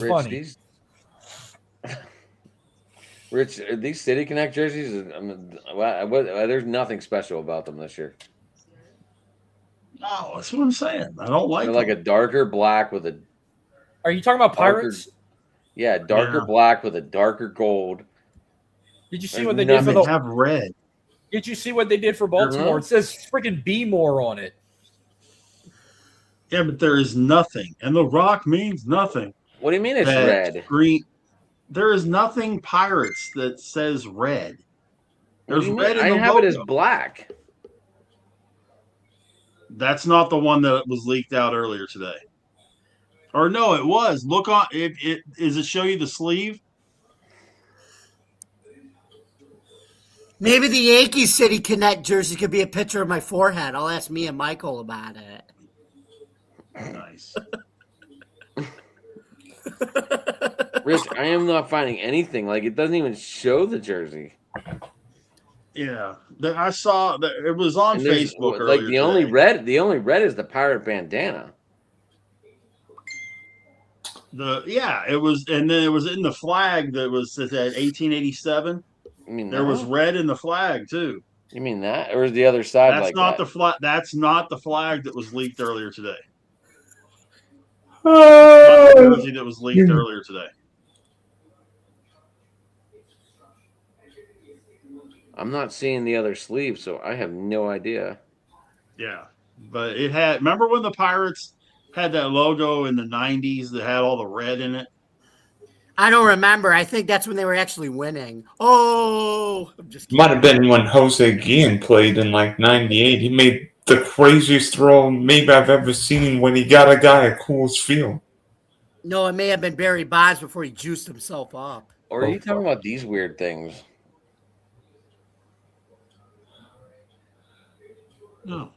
Rich, funny. these City Connect jerseys, there's nothing special about them this year. No, that's what I'm saying. I don't like They're like a them. darker black with a Are you talking about darker, Pirates? darker black with a darker gold. Did you see There's what they did for They the? have red. Did you see what they did for Baltimore? It says freaking "Be More" on it. Yeah, but there is nothing, and the rock means nothing. What do you mean it's That red? green. There is nothing Pirates that says red. What There's do you mean? red in I the have logo. it as black. That's not the one that was leaked out earlier today. Or no, it was. Look on it. Does it show you the sleeve? Maybe the Yankee City Connect jersey could be a picture of my forehead. I'll ask me and Michael about it. Nice. Rich, I am not finding anything. Like, it doesn't even show the jersey. Yeah, I saw that it was on Facebook earlier like the only today. red is the pirate bandana. It was, and then it was in the flag that was at 1887. You mean there was red in the flag too? You mean that, or is the other side That's like not that? the flag. That's not the flag that was leaked earlier today. Oh, The jersey that was leaked earlier today. I'm not seeing the other sleeve, so I have no idea. Yeah, but it had. Remember when the Pirates had that logo in the '90s that had all the red in it? I don't remember. I think that's when they were actually winning. Oh, I'm just kidding. Might have been when Jose Guillen played in like '98. He made the craziest throw maybe I've ever seen when he got a guy at Coors Field. No, it may have been Barry Bonds before he juiced himself up. Or are you talking about these weird things? No.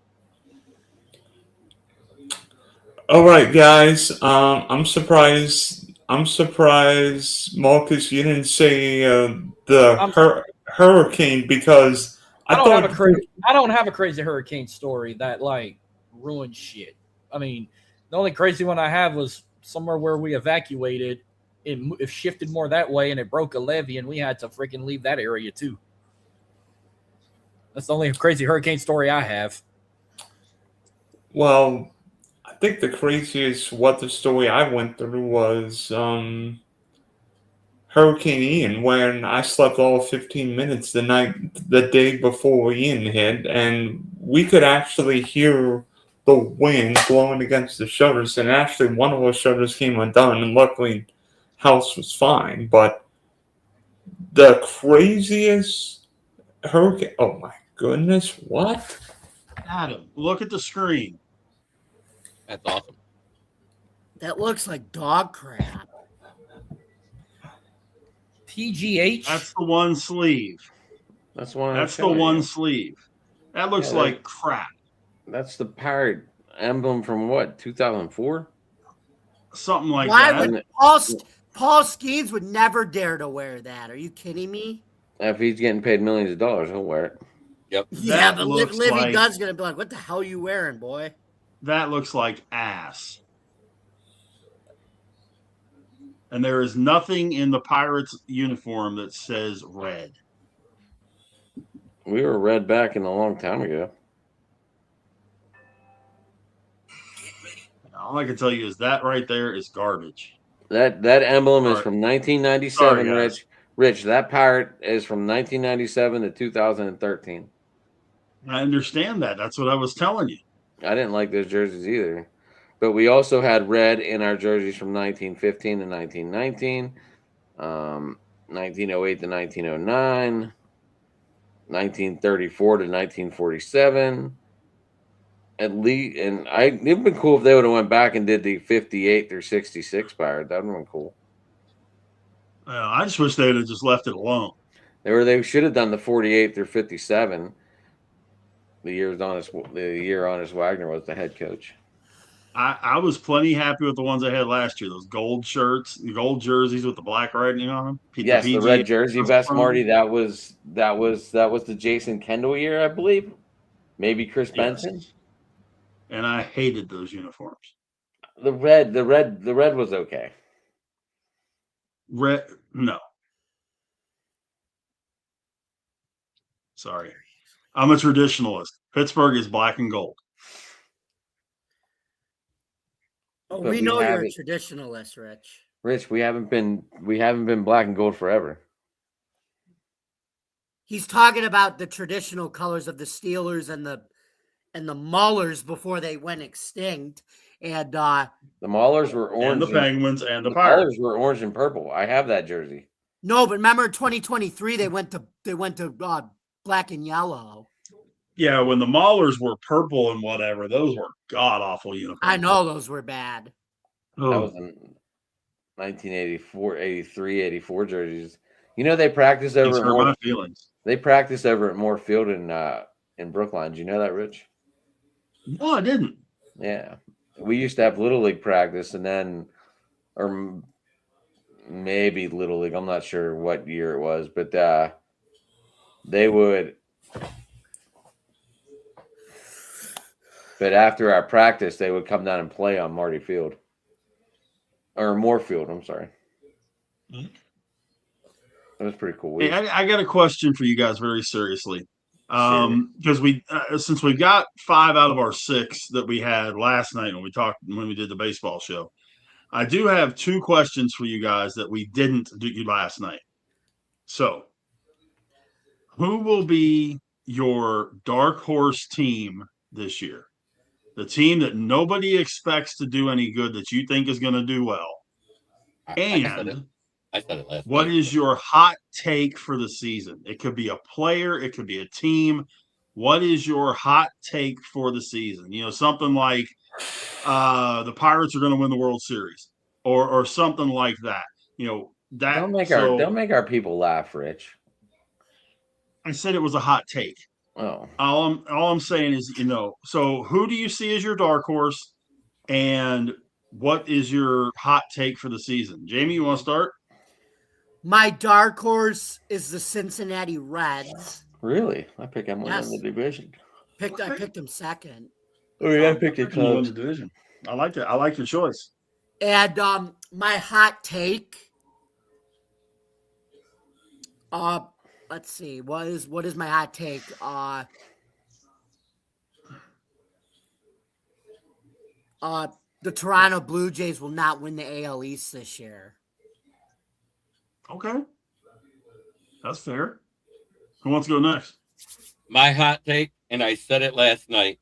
All right, guys. I'm surprised. Marcus, you didn't say hurricane because I don't have a crazy hurricane story that like ruined shit. I mean, the only crazy one I have was somewhere where we evacuated. It shifted more that way, and it broke a levee, and we had to freaking leave that area too. That's the only crazy hurricane story I have. Well, I think the craziest weather story I went through was Hurricane Ian, when I slept all 15 minutes the day before Ian hit, and we could actually hear the wind blowing against the shutters, and actually one of our shutters came undone, and luckily house was fine. But the craziest hurricane, oh my goodness, what? Adam, look at the screen. That's awesome. That looks like dog crap. PGH? That's the one sleeve. That's one. That's the one sleeve. That looks like crap. That's the pirate emblem from what, 2004? Something like Why that. would Paul Skeens would never dare to wear that? Are you kidding me? If he's getting paid millions of dollars, he'll wear it. Yep. Yeah, but Livy Dunn's gonna be like, "What the hell are you wearing, boy?" That looks like ass. And there is nothing in the Pirates uniform that says red. We were red back in a long time ago. All I can tell you is that right there is garbage. That emblem is from 1997, Sorry, Rich, that pirate is from 1997 to 2013. I understand that. That's what I was telling you. I didn't like those jerseys either. But we also had red in our jerseys from 1915 to 1919, 1908 to 1909, 1934 to 1947. At least, and it'd been cool if they would have went back and did the 58 through 66 pirate. That would have been cool. I just wish they would have just left it alone. They should have done the 48 through 57. The year Honest Wagner was the head coach. I was plenty happy with the ones I had last year. Those gold shirts, the gold jerseys with the black writing on them. Yes, the red jersey vest, Marty. That was the Jason Kendall year, I believe. Maybe Chris Benson. And I hated those uniforms. The red was okay. Red? No. Sorry. I'm a traditionalist. Pittsburgh is black and gold. Oh, But we we know you're a haven't- traditionalist, Rich. Rich, we haven't been black and gold forever. He's talking about the traditional colors of the Steelers and the Maulers before they went extinct. And The Maulers were orange. And the Penguins and the The Pirates. Maulers were orange and purple. I have that jersey. no, but remember 2023 they went to black and yellow. Yeah, when the Maulers were purple and whatever, those were god awful uniforms. I know those were bad. That was in 1984, 83, 84 jerseys. You know they practice over at hurt my Moore, feelings. they practice over at Moore Field in Brookline. Do you know that, Rich? No, I didn't. Yeah. We used to have Little League practice and then maybe Little League. I'm not sure what year it was, but they would. But after our practice, they would come down and play on Marty Field. Or Moorfield, I'm sorry. Mhm. That was pretty cool. Hey, I got a question for you guys very seriously. Sure. Because since we've got 5 out of our 6 that we had last night when we did the baseball show, I do have 2 questions for you guys that we didn't do last night. So, who will be your dark horse team this year? The team that nobody expects to do any good that you think is going to do well. I said it. And I said it last what night. is your hot take for the season? It could be a player, it could be a team. What is your hot take for the season? You know, something like the Pirates are going to win the World Series, or something like that. You know, that Don't make our people laugh, Rich. I said it was a hot take. Oh. All I'm saying is, you know, so who do you see as your dark horse, and what is your hot take for the season? Jamie, you want to start? My dark horse is the Cincinnati Reds. Really? I picked them Yes. in the division. I picked them second. Oh, yeah, I picked the You won Cubs. the division. I like it. I like your choice. And my hot take. Let's see. What is my hot take? The Toronto Blue Jays will not win the AL East this year. Okay. That's fair. Who wants to go next? My hot take, and I said it last night.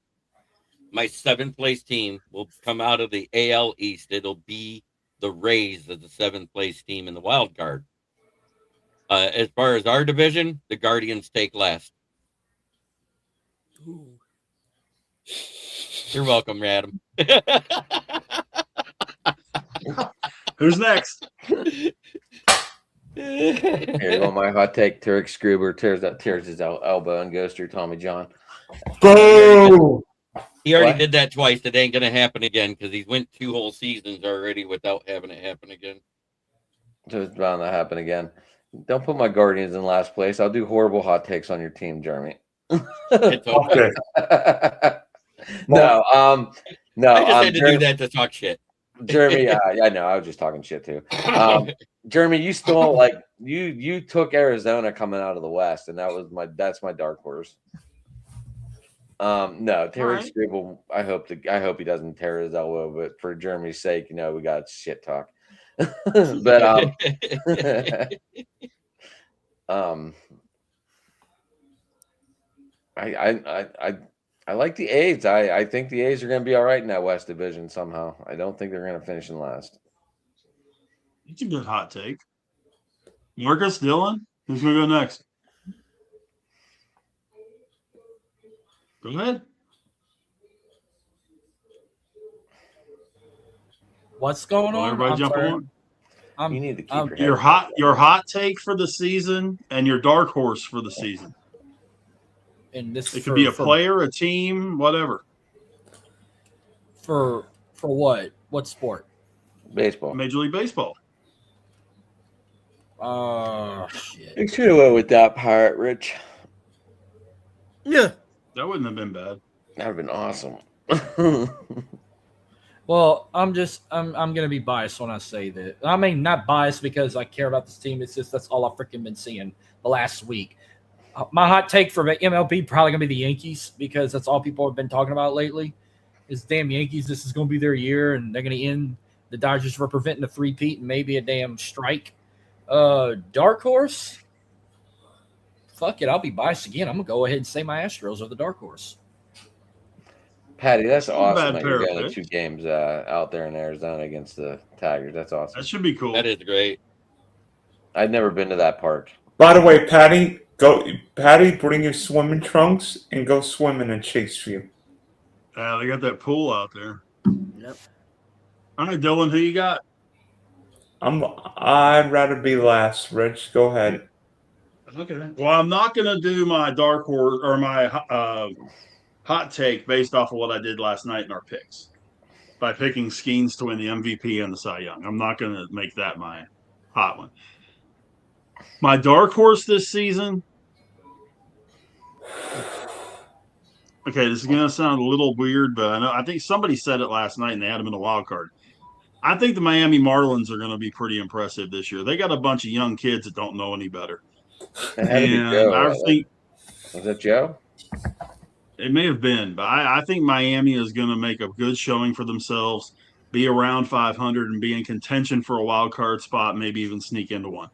My 7th place team will come out of the AL East. It'll be the Rays as the 7th place team in the wild card. As far as our division, the Guardians take last. Ooh. You're welcome, Adam. Who's next? Here, you want my hot take? Tarek Skruber tears his elbow and goes through Tommy John. Boo! He already What? did that twice. It ain't going to happen again because he's went 2 whole seasons already without having it happen again. So it's bound to happen again. Don't put my Guardians in last place. I'll do horrible hot takes on your team, Jeremy. It's okay. Okay. No, I just had to do that to talk shit. Jeremy, I know. I was just talking shit too. Jeremy, you stole like you took Arizona coming out of the West, and that's my dark horse. No, Terry right. Scribble. I hope he doesn't tear his elbow, but for Jeremy's sake, you know we got shit talk. But I like the A's. I think the A's are going to be all right in that West Division somehow. I don't think they're going to finish in last. It's a good hot take. Marcus, Dylan, who's going to go next? Go ahead. What's going Well, on? everybody I'm jump sorry. on. You need to keep I'm- your head. Your hot take for the season and your dark horse for the season. And this It could be a player, a team, whatever. for what? What sport? Baseball. Major League Baseball. Shit. You should have went with that Pirate, Rich. Yeah. That wouldn't have been bad. That would have been awesome. Well, I'm gonna be biased when I say that. I mean, not biased because I care about this team. It's just that's all I've freaking been seeing the last week. My hot take for MLB probably gonna be the Yankees because that's all people have been talking about lately. Is damn Yankees. This is gonna be their year, and they're gonna end the Dodgers for preventing a three-peat and maybe a damn strike. Dark horse. Fuck it, I'll be biased again. I'm gonna go ahead and say my Astros are the dark horse. Patty, that's Not a awesome bad that you're pair of going to picks. 2 games out there in Arizona against the Tigers. That's awesome. That should be cool. That is great. I've never been to that park. By the way, Patty, bring your swimming trunks and go swimming in Chaseview. They got that pool out there. Yep. All right, Dylan, who you got? I'd rather be last. Rich, go ahead. Okay. Well, I'm not going to do my dark horse or my hot take based off of what I did last night in our picks by picking Skeens to win the MVP and the Cy Young. I'm not going to make that my hot one. My dark horse this season. Okay, this is going to sound a little weird, but I think somebody said it last night and they had them in the wild card. I think the Miami Marlins are going to be pretty impressive this year. They got a bunch of young kids that don't know any better. It had to be And Joe. I think Was that Joe? it may have been, but I think Miami is going to make a good showing for themselves, be around 500, and be in contention for a wild card spot, maybe even sneak into one.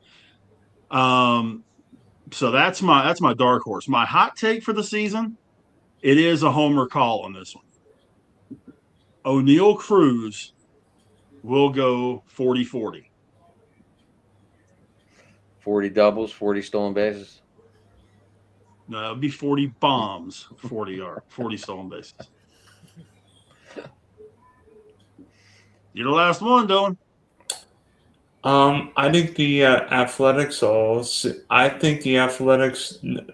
So that's my dark horse. My hot take for the season, it is a homer call on this one. O'Neal Cruz will go 40-40. 40 doubles, 40 stolen bases. No, it would be 40 bombs, 40 stolen bases. You're the last one, Dylan. I think the Athletics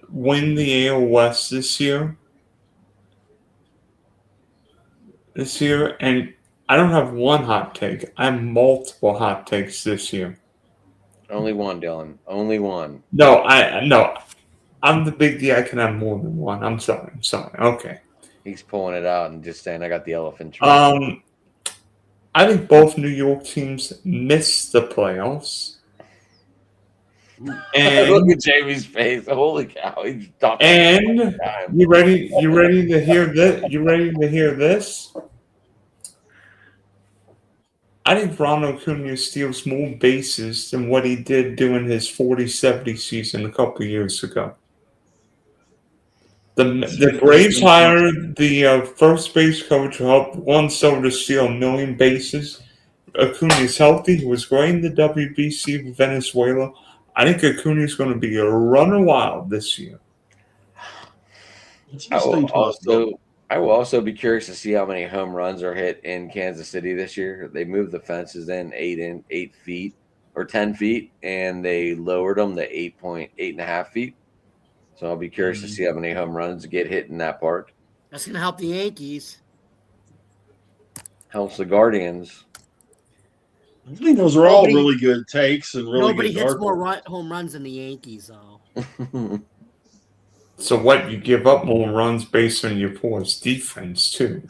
win the AL West this year. And I don't have one hot take. I have multiple hot takes this year. Only one, Dylan. Only one. No. I'm the big D. I can have more than one. I'm sorry. Okay. He's pulling it out and just saying, I got the elephant tree. I think both New York teams missed the playoffs. And look at Jamie's face. Holy cow. He's talking. And you ready to hear this? I think Ronald Acuna steals more bases than what he did doing his 40-70 season a couple years ago. The Braves hired the first base coach who helped Juan Soto steal 1 million bases. Acuna is healthy. He was great in the WBC with Venezuela. I think Acuna is going to be a runner wild this year. I will also be curious to see how many home runs are hit in Kansas City this year. They moved the fences in 8 feet or 10 feet, and they lowered them to 8.5 feet. So I'll be curious to see how many home runs get hit in that park. That's going to help the Yankees. Helps the Guardians. I think those are all really good takes and really nobody good. Nobody hits more home runs than the Yankees, though. So what? You give up more runs based on your poor defense too.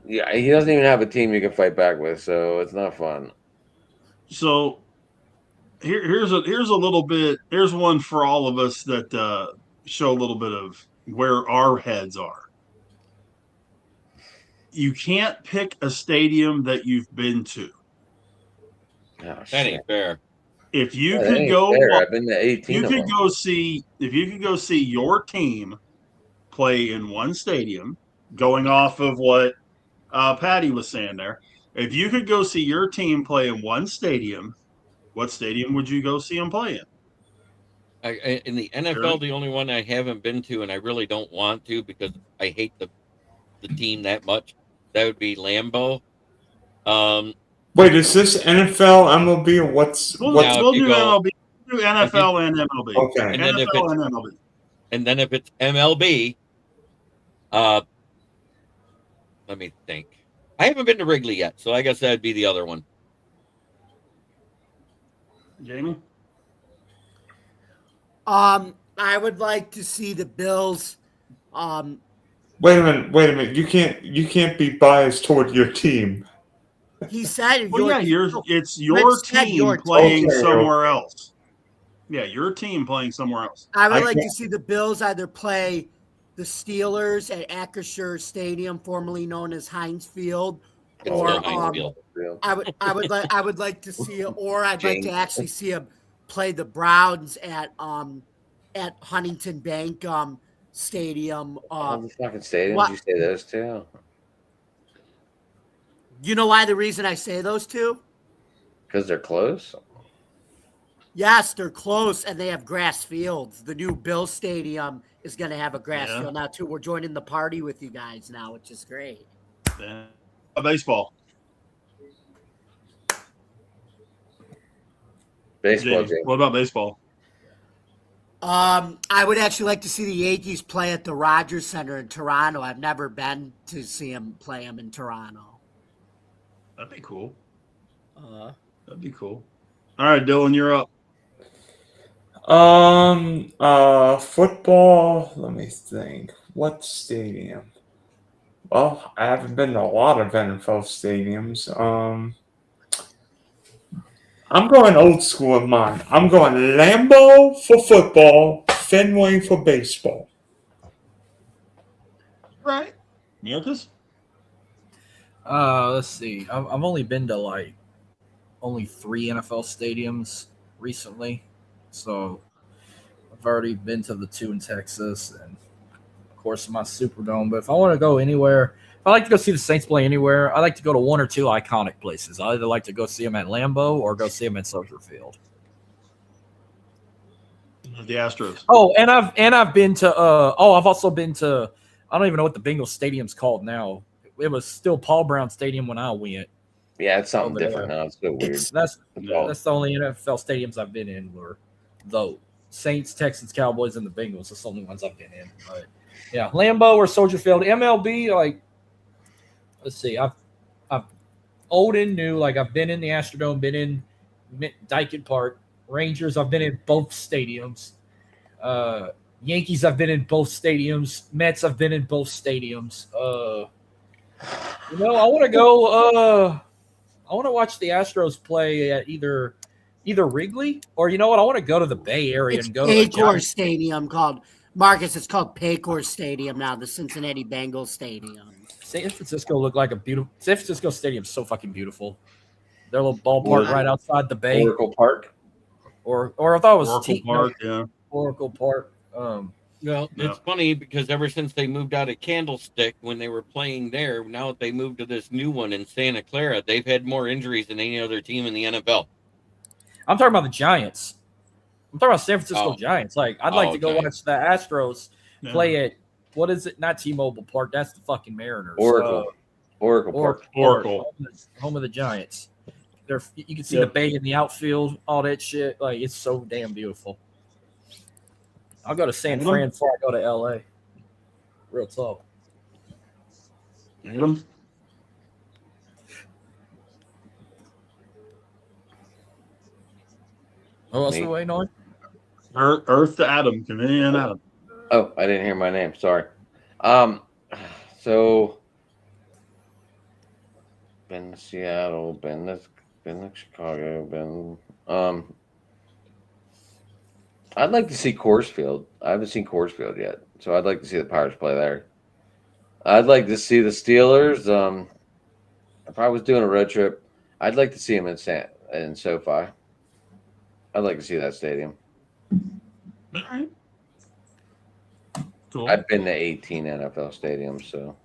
Yeah, he doesn't even have a team you can fight back with, so it's not fun. So here's one for all of us that show a little bit of where our heads are. You can't pick a stadium that you've been to. Oh, that ain't fair. If you could go, I've been to 18. If you could go see your team play in one stadium, going off of what Patty was saying there. If you could go see your team play in one stadium, what stadium would you go see them play in? In the NFL, the only one I haven't been to, and I really don't want to because I hate the team that much, that would be Lambeau. Wait, is this NFL, MLB, or what's? We'll do MLB. We'll do NFL and MLB. Okay. And NFL and MLB. And then if it's MLB, let me think. I haven't been to Wrigley yet, so I guess that'd be the other one. Jamie? I would like to see the Bills Wait a minute. You can't be biased toward your team. He said Well, yeah, no, it's Rich your said team your playing Okay, somewhere else. Yeah, your team playing somewhere else. I would I like can't- to see the Bills either play the Steelers at Acrisure Stadium, formerly known as Heinz Field, It's still or Heinz Field. I would like to see it, or I'd like to Jinx. actually see him play the Browns at Huntington Bank Stadium. All the fucking stadiums, what you say those two? you know why the reason I say those two? Because they're close? Yes, they're close and they have grass fields. The new Bill Stadium is going to have a grass Yeah. field now too. We're joining the party with you guys now, which is great. Yeah. Baseball Baseball. Jamie, game. what about baseball? I would actually like to see the Yankees play at the Rogers Center in Toronto. I've never been to see them play them in Toronto. That'd be cool. Uh, That'd be cool. All right, Dylan, you're up. Football. Let me think. What stadium? Well, I haven't been to a lot of NFL stadiums. I'm going old school of mine. I'm going Lambeau for football, Fenway for baseball. Right. Marcus? Let's see. I've only been to like only 3 NFL stadiums recently, so I've already been to the 2 in Texas and of course my Superdome. But if I want to go anywhere, if I like to go see the Saints play anywhere, I like to go to 1 or 2 iconic places. I either like to go see them at Lambeau or go see them at Soldier Field. The Astros. Oh, and I've been to I've also been to, I don't even know what the Bengals stadium's called now. It was still Paul Brown Stadium when I went. Yeah, it's something Over there. different now. It's so weird. That's Yeah. the only NFL stadiums I've been in were the Saints, Texans, Cowboys, and the Bengals. That's the only ones I've been in. But yeah, Lambeau or Soldier Field. MLB, like, let's see, I've old and new. Like, I've been in the Astrodome, been in Dyken Park. Rangers, I've been in both stadiums. Yankees, I've been in both stadiums. Mets, I've been in both stadiums. I want to go. I want to watch the Astros play at either Wrigley or you know what? I want to go to the Bay Area it's and go to the Paycor Giants. Stadium called Marcus. It's called Paycor Stadium now, the Cincinnati Bengals Stadium. San Francisco looked like a beautiful. San Francisco Stadium's so fucking beautiful. Their little ballpark Yeah. right outside the Bay, Oracle Park. or I thought it was Oracle Park, yeah. Oracle Park. Well, Yeah. it's funny because ever since they moved out of Candlestick when they were playing there, now that they moved to this new one in Santa Clara, they've had more injuries than any other team in the NFL. I'm talking about the Giants. I'm talking about San Francisco Oh. Giants. Like, I'd like to go Giants. watch the Astros Yeah. play at what is it? Not T-Mobile Park. That's the fucking Mariners. Oracle. Oracle Park. Oracle. home of the Giants. You can see Yeah. the bay in the outfield, all that shit. Like, it's so damn beautiful. I'll go to San Fran before I go to LA. Real talk. Adam? What else Me. are we waiting on? Earth to Adam. Canadian Adam. Oh, I didn't hear my name. Sorry. So been to Seattle, been to Chicago, I'd like to see Coors Field. I haven't seen Coors Field yet, so I'd like to see the Pirates play there. I'd like to see the Steelers. If I was doing a road trip, I'd like to see them in SoFi. I'd like to see that stadium. All right. Cool. I've been to 18 NFL stadiums, so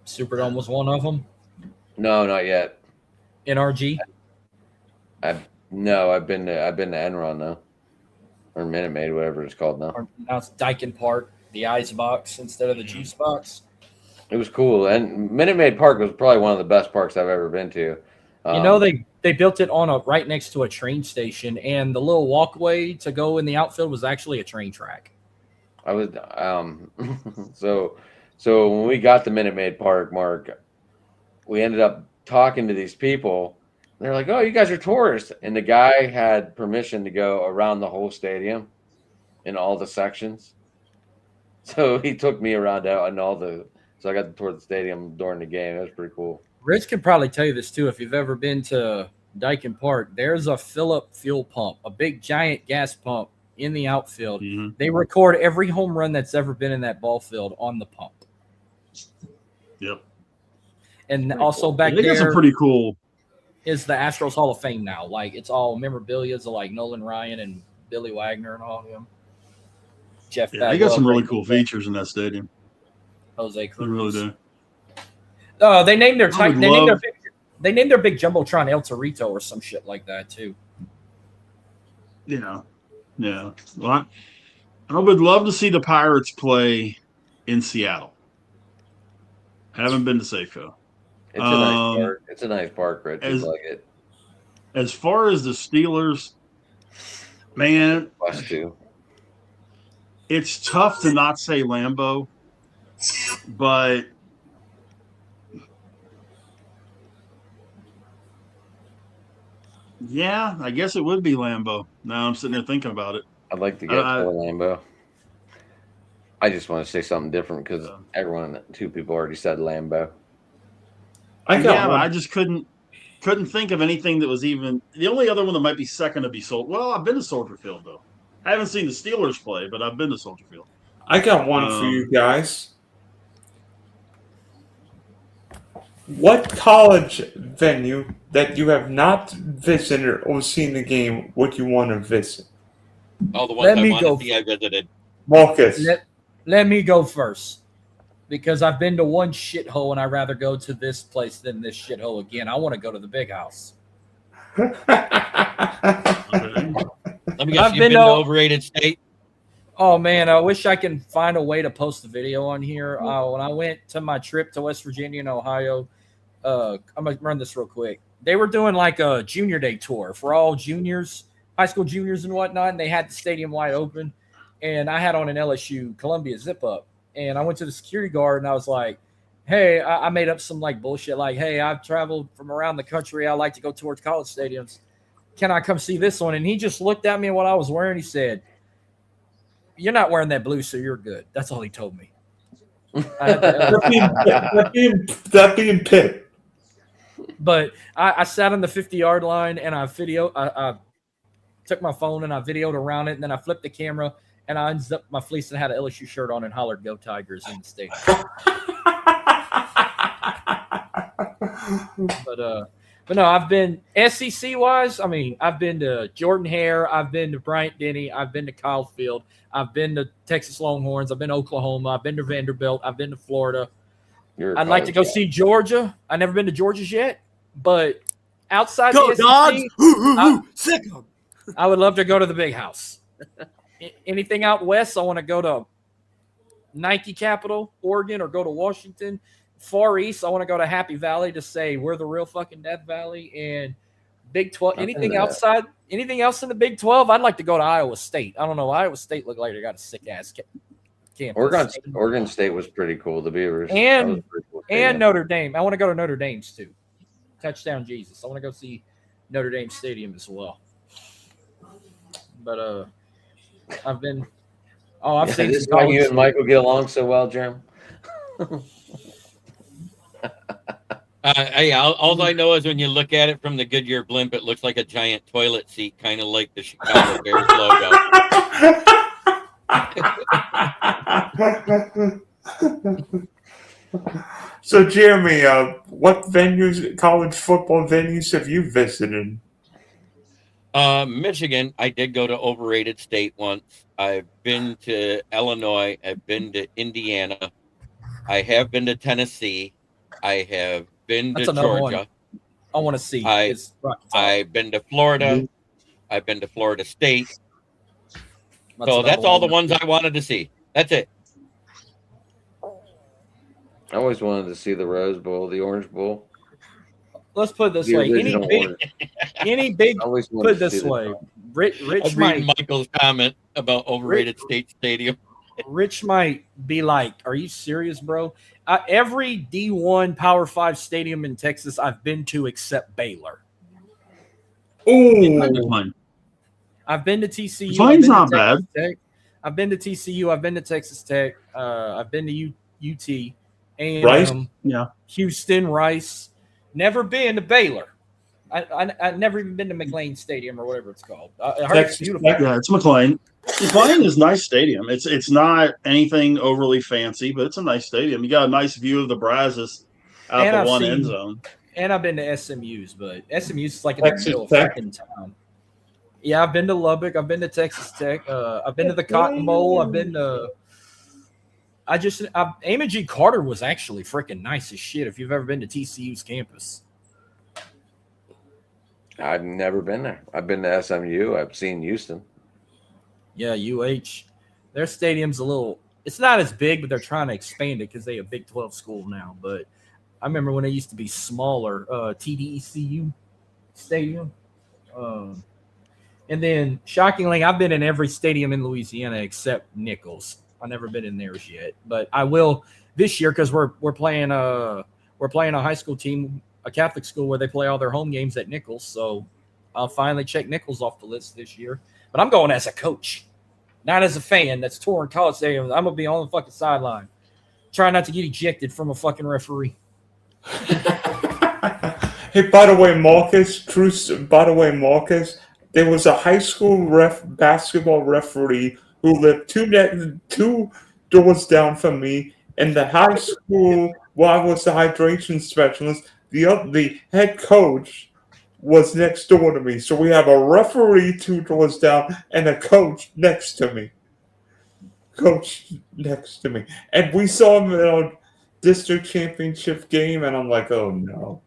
Superdome was one of them. no, not yet. NRG. I've been to Enron though, or Minute Maid, whatever it's called now. Or now it's Dyken Park, the ice box instead of the juice box. It was cool, and Minute Maid Park was probably one of the best parks I've ever been to. They built it on right next to a train station, and the little walkway to go in the outfield was actually a train track. I was so when we got to Minute Maid Park, Mark, we ended up talking to these people. They're like, "Oh, you guys are tourists," and the guy had permission to go around the whole stadium in all the sections. So he took me around out and so I got to tour the stadium during the game. It was pretty cool. Rich can probably tell you this too if you've ever been to Dyken Park. There's a fill-up fuel pump, a big giant gas pump in the outfield. Mhm. They record every home run that's ever been in that ball field on the pump. Yep. And Pretty also cool. back I think it's there a pretty cool. is the Astros Hall of Fame now. Like it's all memorabilia of like Nolan Ryan and Billy Wagner and all of them. Jeff Yeah, they got Bagwell, some really Frank cool features in that stadium. Jose They Cruz. really do. They named their I would they named their big jumbotron El Torito or some shit like that too. Yeah. Well, I would love to see the Pirates play in Seattle. Haven't been to Safeco. It's a nice park. It's a nice park, Rich. You'd like it. As far as the Steelers, man, Us too. it's tough to not say Lambeau, but yeah, I guess it would be Lambeau. Now I'm sitting there thinking about it. I'd like to get to Lambeau. I just want to say something different because two people already said Lambeau. I just couldn't think of anything that was even the only other one that might be second to be sold. Well, I've been to Soldier Field though. I haven't seen the Steelers play, but I've been to Soldier Field. I got one for you guys. What college venue that you have not visited or seen the game would you want to visit? All the ones I want to see, I visited. Marcus. Let me go first. Because I've been to one shithole and I'd rather go to this place than this shithole again. I want to go to the big house. Let me guess, you've been to Overrated State? Oh, man, I wish I can find a way to post the video on here. When I went to my trip to West Virginia and Ohio, I'm going to run this real quick. They were doing like a junior day tour for all juniors, high school juniors and whatnot, and they had the stadium wide open. And I had on an LSU Columbia zip-up. And I went to the security guard and I was like, hey, I made up some like bullshit. Like, hey, I've traveled from around the country. I like to go towards college stadiums. Can I come see this one? And he just looked at me and what I was wearing. He said, you're not wearing that blue, so you're good. That's all he told me. That being Pitt. But I sat on the 50-yard line and I took my phone and I videoed around it. And then I flipped the camera and I unzipped my fleece and had an LSU shirt on and hollered, "Go Tigers" in the stadium. But no, I've been SEC wise. I mean, I've been to Jordan Hare, I've been to Bryant Denny, I've been to Kyle Field, I've been to Texas Longhorns, I've been to Oklahoma, I've been to Vanderbilt, I've been to Florida. I'd like to go see Georgia. I've never been to Georgia's yet, but outside go the SEC, dogs, sick 'em. I would love to go to the big house. Anything out west, I want to go to Nike Capital, Oregon, or go to Washington. Far East, I want to go to Happy Valley to say we're the real fucking Death Valley. And Big 12, anything else in the Big 12, I'd like to go to Iowa State. I don't know. Iowa State looked like they got a sick ass campus. Oregon State was pretty cool. The Beavers and cool Notre Dame. I want to go to Notre Dame's too. Touchdown Jesus. I want to go see Notre Dame Stadium as well. But I've been. Oh, I've seen. This is why you and Michael get along so well, Jim. All I know is when you look at it from the Goodyear blimp, it looks like a giant toilet seat, kind of like the Chicago Bears logo. So, Jeremy, what college football venues have you visited? Michigan, I did go to Overrated State once. I've been to Illinois. I've been to Indiana. I have been to Tennessee. I have been to Georgia. One I want to see. I've been to Florida. I've been to Florida State. That's all the ones I wanted to see. That's it. I always wanted to see the Rose Bowl, the Orange Bowl. Let's put it this way. Put it this way. Rich might Michael's comment about Overrated State Stadium. Rich might be like, "Are you serious, bro?" Every D1 Power 5 stadium in Texas I've been to except Baylor. Oh, I've been to TCU. Mine's not bad. I've been to TCU. I've been to Texas Tech. I've been to UT, and Rice? Yeah. Houston, Rice. Never been to Baylor. I've never even been to McLean Stadium or whatever it's called. I heard it's beautiful. Yeah, it's McLean. McLean is a nice stadium. It's not anything overly fancy, but it's a nice stadium. You got a nice view of the Brazos out And the I've one seen- end zone. And I've been to SMU's, but SMU's is like in the Texas middle of Tech. fucking town. Yeah, I've been to Lubbock. I've been to Texas Tech. I've been to the Cotton Bowl. I've been to. Amon G. Carter was actually freaking nice as shit. If you've ever been to TCU's campus, I've never been there. I've been to SMU. I've seen Houston. yeah, UH, their stadium's a little. It's not as big, but they're trying to expand it because they a Big 12 school now. But I remember when it used to be smaller, TDECU stadium. And then, shockingly, I've been in every stadium in Louisiana except Nichols. I've never been in theirs yet, but I will this year because we're playing a high school team, a Catholic school where they play all their home games at Nichols. So I'll finally check Nichols off the list this year. But I'm going as a coach, not as a fan that's touring college stadiums. I'm gonna be on the fucking sideline, trying not to get ejected from a fucking referee. Hey, by the way, Marcus, there was a high school basketball referee who lived two doors down from me. In the high school, while I was the hydration specialist, the head coach was next door to me. So we have a referee 2 doors down and a coach next to me. And we saw him in our district championship game, and I'm like, oh no,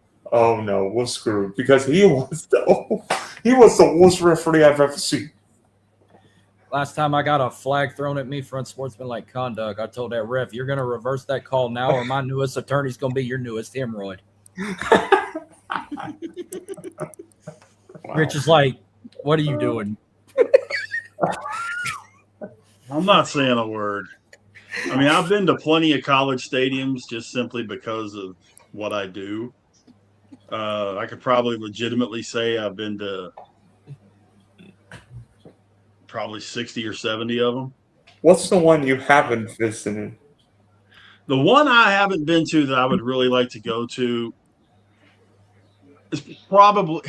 we're screwed, because he was the worst referee I've ever seen. Last time I got a flag thrown at me for unsportsmanlike conduct, I told that ref, "You're gonna reverse that call now, or my newest attorney's gonna be your newest hemorrhoid." Rich is like, "What are you doing?" I'm not saying a word. I mean, I've been to plenty of college stadiums just simply because of what I do. I could probably legitimately say I've been to probably 60 or 70 of them. What's the one you haven't visited? The one I haven't been to that I would really like to go to is probably,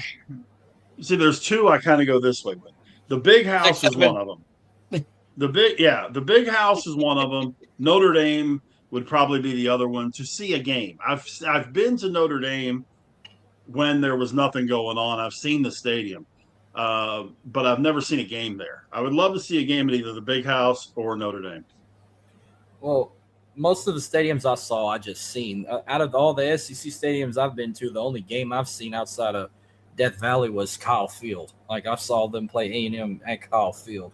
see, there's two I kind of go this way with. The Big House is one of them. The Big House is one of them. Notre Dame would probably be the other one to see a game. I've been to Notre Dame when there was nothing going on. I've seen the stadium, but I've never seen a game there. I would love to see a game at either the Big House or Notre Dame. Well, most of the stadiums I saw, I just seen. Out of all the SEC stadiums I've been to, the only game I've seen outside of Death Valley was Kyle Field. Like, I saw them play A&M at Kyle Field.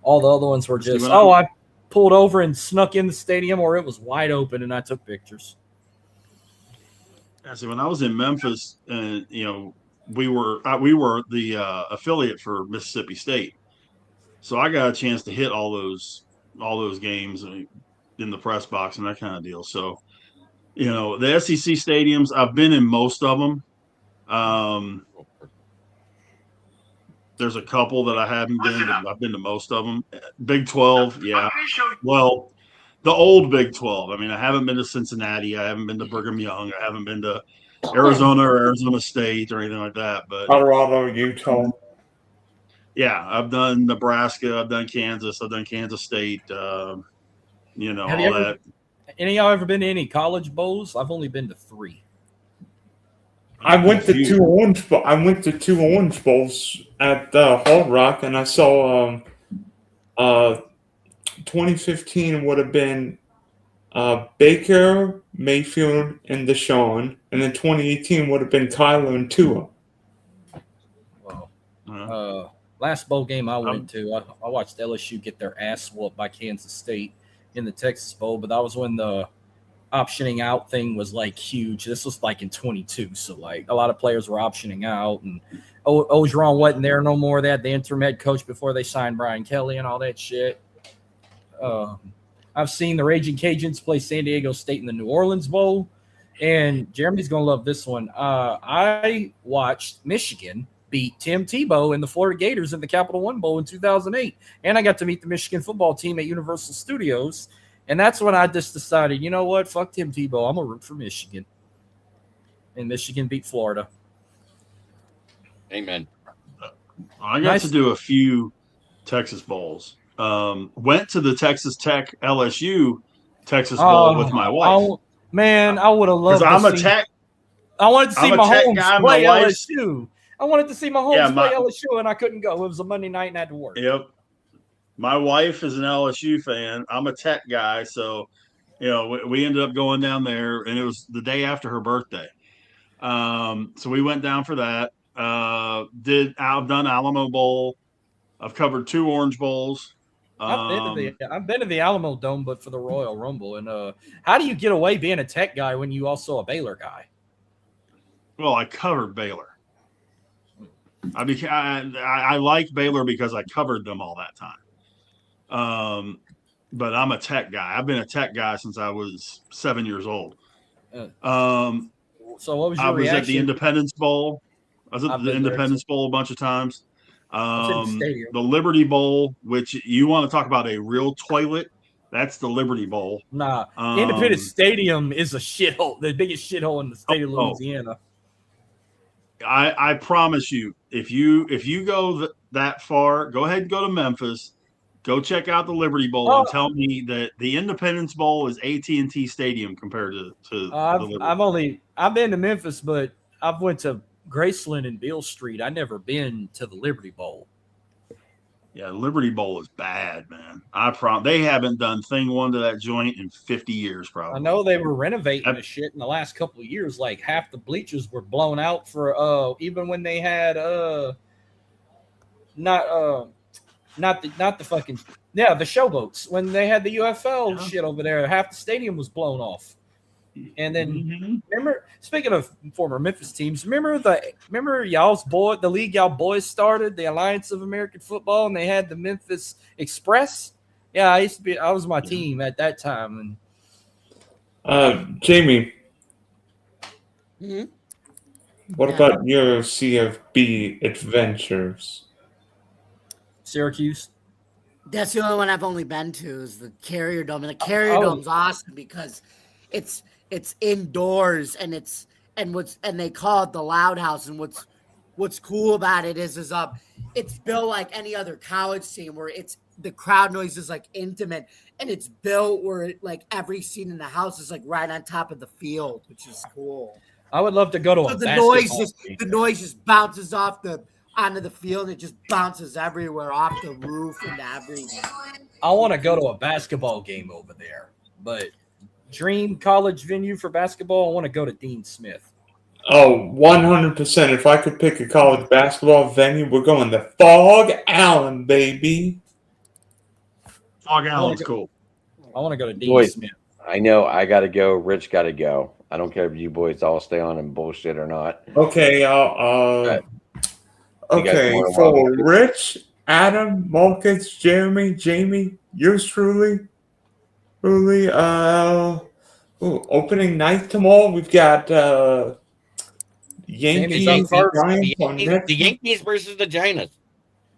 All the other ones were just, I pulled over and snuck in the stadium, or it was wide open and I took pictures. Yeah, so when I was in Memphis, we were the affiliate for Mississippi State, so I got a chance to hit all those games in the press box and that kind of deal. So, the SEC stadiums, I've been in most of them. There's a couple that I haven't been, but I've been to most of them. Big 12, yeah. Well, the old Big 12. I mean, I haven't been to Cincinnati. I haven't been to Brigham Young. I haven't been to Arizona or Arizona State or anything like that. But Colorado, Utah. Yeah, I've done Nebraska. I've done Kansas. I've done Kansas State. All that. Any of y'all ever been to any college bowls? I've only been to 3. I went to two Orange Bowls at Hard Rock, and I saw 2015 would have been Baker, Mayfield, and Deshaun, and then 2018 would have been Kyler and Tua. Wow. Last bowl game I went to, I watched LSU get their ass whooped by Kansas State in the Texas Bowl, but that was when the optioning out thing was like huge. This was like in 22, so like a lot of players were optioning out, and Ogeron wasn't there no more. They had the interim head coach before they signed Brian Kelly and all that shit. I've seen the Raging Cajuns play San Diego State in the New Orleans Bowl, and Jeremy's gonna love this one. I watched Michigan beat Tim Tebow and the Florida Gators in the Capital One Bowl in 2008. And I got to meet the Michigan football team at Universal Studios. And that's when I just decided, you know what? Fuck Tim Tebow. I'm going to root for Michigan. And Michigan beat Florida. Amen. I got to do a few Texas Bowls. Went to the Texas Tech LSU Texas Bowl with my wife. I would have loved to I'm a see. Tech. I wanted to see Mahomes play wife's, LSU. I wanted to see Mahomes play LSU, and I couldn't go. It was a Monday night and I had to work. Yep. My wife is an LSU fan. I'm a Tech guy, so we ended up going down there, and it was the day after her birthday. So we went down for that. I've done Alamo Bowl. I've covered 2 Orange Bowls. I've been to the Alamo Dome, but for the Royal Rumble. And how do you get away being a Tech guy when you also a Baylor guy? Well, I covered Baylor. I like Baylor because I covered them all that time. But I'm a Tech guy. I've been a Tech guy since I was 7 years old. So what was your reaction? I was at the Independence Bowl. I was at the Independence Bowl a bunch of times. The Liberty Bowl, which you want to talk about a real toilet, that's the Liberty Bowl. Nah, Independence Stadium is a shithole, the biggest shithole in the state of Louisiana. I promise you, if you go that far, go ahead and go to Memphis. Go check out the Liberty Bowl and tell me that the Independence Bowl is AT&T Stadium compared to the Liberty. I've been to Memphis, but I've went to Graceland and Beale Street. I've never been to the Liberty Bowl. Yeah, Liberty Bowl is bad, man. They haven't done thing one to that joint in 50 years, probably. I know they were renovating the shit in the last couple of years. Like half the bleachers were blown out for even when they had the showboats. When they had the UFL shit over there, half the stadium was blown off. And then remember, speaking of former Memphis teams, remember y'all's the league y'all boys started, the Alliance of American Football, and they had the Memphis Express. Yeah, I was my team at that time. And Jamie, what about your CFB adventures? Syracuse. That's the only one I've only been to is the Carrier Dome, and the Carrier Dome's awesome because it's indoors and they call it the Loud House. And what's cool about it is it's built like any other college team where the crowd noise is like intimate, and it's built where like every seat in the house is like right on top of the field, which is cool. I would love to go to the noise just bounces onto the field, and it just bounces everywhere off the roof and everything. I want to go to a basketball game over there, but dream college venue for basketball, I want to go to Dean Smith. Oh, 100%. If I could pick a college basketball venue, we're going to Fog Allen, baby. Fog Allen's cool. I want to go to Dean Smith. I know I got to go. Rich got to go. I don't care if you boys all stay on and bullshit or not. Okay, for Rich, Adam, Marcus, Jeremy, Jamie, yours truly, opening night tomorrow. We've got Yankees. The Yankees versus the Giants.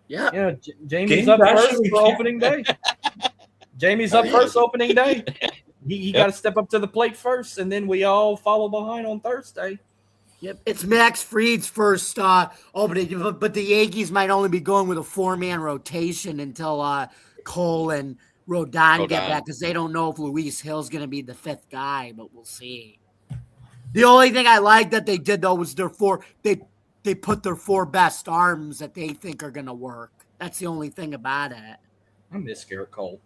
Yeah. Jamie's up first for opening day. Jamie's up first opening day. He got to step up to the plate first, and then we all follow behind on Thursday. Yep, it's Max Fried's first opening, but the Yankees might only be going with a 4-man rotation until Cole and Rodon get back, because they don't know if Luis Hill's going to be the 5th guy, but we'll see. The only thing I like that they did, though, was they put their 4 best arms that they think are going to work. That's the only thing about it. I miss Garrett Cole.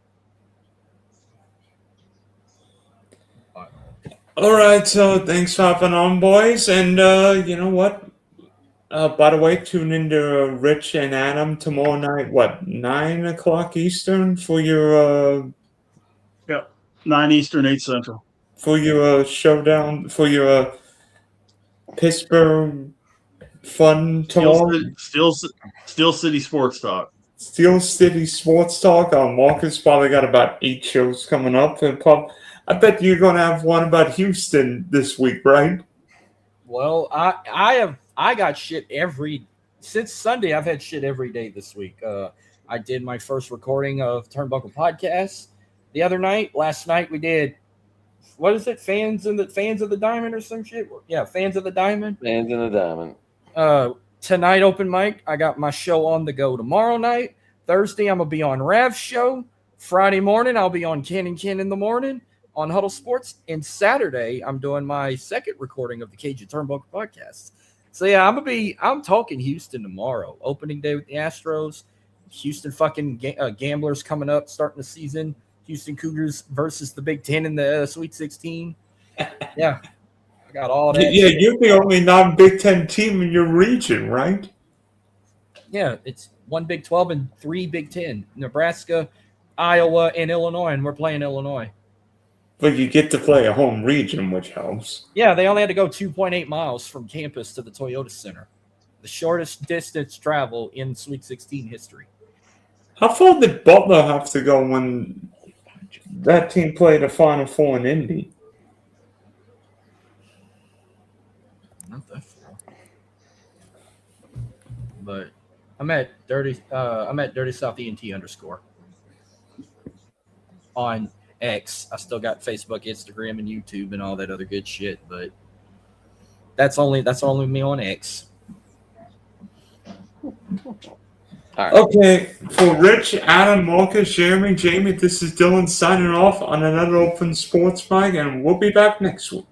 All right, so thanks for hopping on, boys. And you know what? By the way, tune into Rich and Adam tomorrow night, 9 o'clock Eastern for your 9 Eastern, 8 Central. For your showdown, for your Pittsburgh fun tomorrow. Steel City Sports Talk. Steel City Sports Talk. Marcus probably got about 8 shows coming up, and I bet you're going to have one about Houston this week, right? Well, I got shit every since Sunday, I've had shit every day this week. I did my first recording of Turnbuckle Podcast the other night. Last night we did, what is it? Fans of the Diamond or some shit? Yeah, Fans of the Diamond. Fans in the Diamond. Tonight, open mic. I got my show on the go tomorrow night. Thursday, I'm going to be on Rav's show. Friday morning, I'll be on Ken and Ken in the morning on Huddle Sports. And Saturday, I'm doing my second recording of the Cajun Turnbuckle Podcast. So, yeah, I'm talking Houston tomorrow. Opening day with the Astros. Houston fucking Gamblers coming up, starting the season. Houston Cougars versus the Big Ten in the Sweet 16. Yeah. I got all that. Yeah, you're the only non-Big Ten team in your region, right? Yeah, it's 1 Big 12 and 3 Big 10. Nebraska, Iowa, and Illinois, and we're playing Illinois. But you get to play a home region, which helps. Yeah, they only had to go 2.8 miles from campus to the Toyota Center. The shortest distance travel in Sweet 16 history. How far did Butler have to go when that team played a Final Four in Indy? Not that far. But I'm at Dirty South ENT _. On X. I still got Facebook, Instagram, and YouTube and all that other good shit, but that's only me on X. All right. Okay, for Rich, Adam, Marcus, Jeremy, Jamie, this is Dylan signing off on another Open Sports Mic, and we'll be back next week.